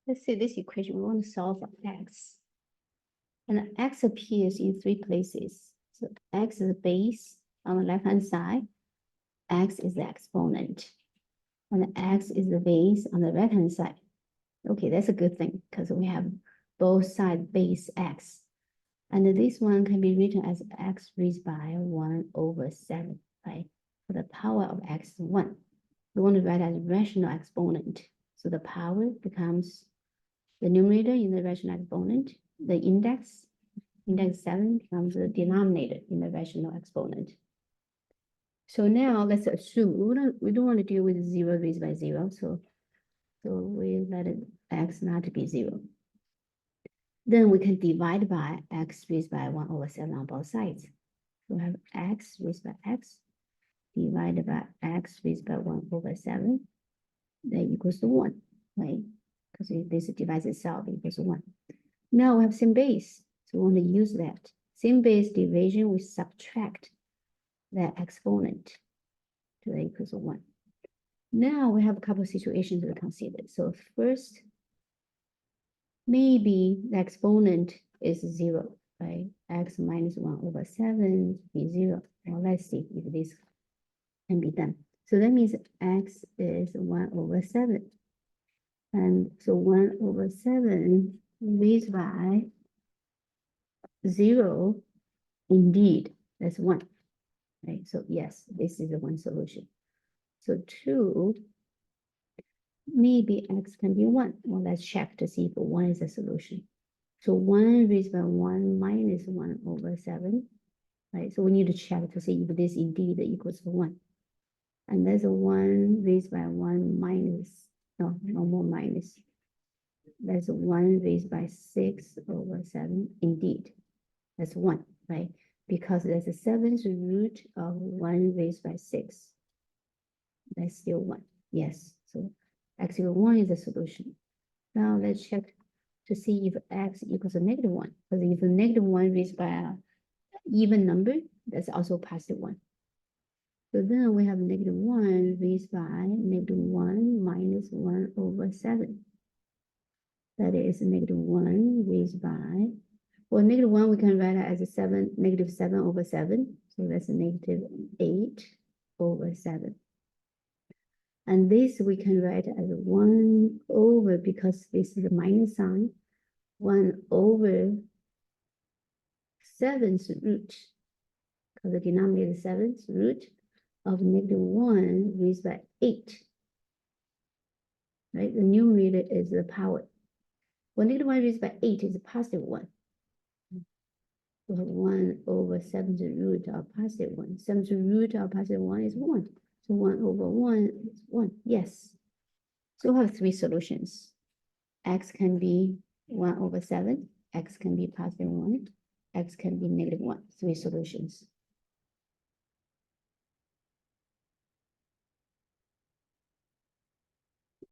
Let's say this equation, we want to solve for x. And x appears in three places. So x is the base on the left-hand side. X is the exponent. And x is the base on the right-hand side. Okay, that's a good thing because we have both sides base x. And this one can be written as x raised by 1/7, right? For the power of x is 1. We want to write as rational exponent. So the power becomes the numerator in the rational exponent. The index 7 becomes the denominator in the rational exponent. So now let's assume we don't want to deal with 0 raised by 0. So we let it x not be 0. Then we can divide by x raised by 1/7 on both sides. So we have x raised by x divided by x raised by 1/7. That equals to 1, right? Because this divides itself, equals to 1. Now we have same base. So we want to use that. Same base division, we subtract that exponent to the equals to 1. Now we have a couple of situations to consider. So first, maybe the exponent is 0, right? X minus 1/7 is 0. Well, let's see if this can be done. So that means x is 1/7. And so 1/7 raised by 0, indeed, that's 1. Right? So yes, this is the one solution. So 2, maybe x can be 1. Well, let's check to see if 1 is a solution. So 1 raised by 1 minus 1/7, right? So we need to check to see if this indeed equals to 1. And there's a 1 raised by 1 minus, no more minus. There's a 1 raised by 6/7, indeed, that's 1, right? Because there's a 7th root of 1 raised by 6. That's still 1, yes. So x equals 1 is the solution. Now let's check to see if x equals a -1. Because if a -1 raised by an even number, that's also positive 1. So then we have -1 raised by -1 minus 1/7. That is -1 raised by, well, -1 we can write it as a -7/7. So that's a -8/7. And this we can write as 1 over, because this is a minus sign, 1/7th root, because the denominator is 7th root of -1 raised by 8. Right? The numerator is the power. Well, -1 raised by 8 is a positive 1. We have 1/7th root of positive 1. 7th root of positive 1 is 1. So 1/1 is 1. Yes. So we have 3 solutions. X can be 1/7. X can be positive 1. X can be -1. 3 solutions.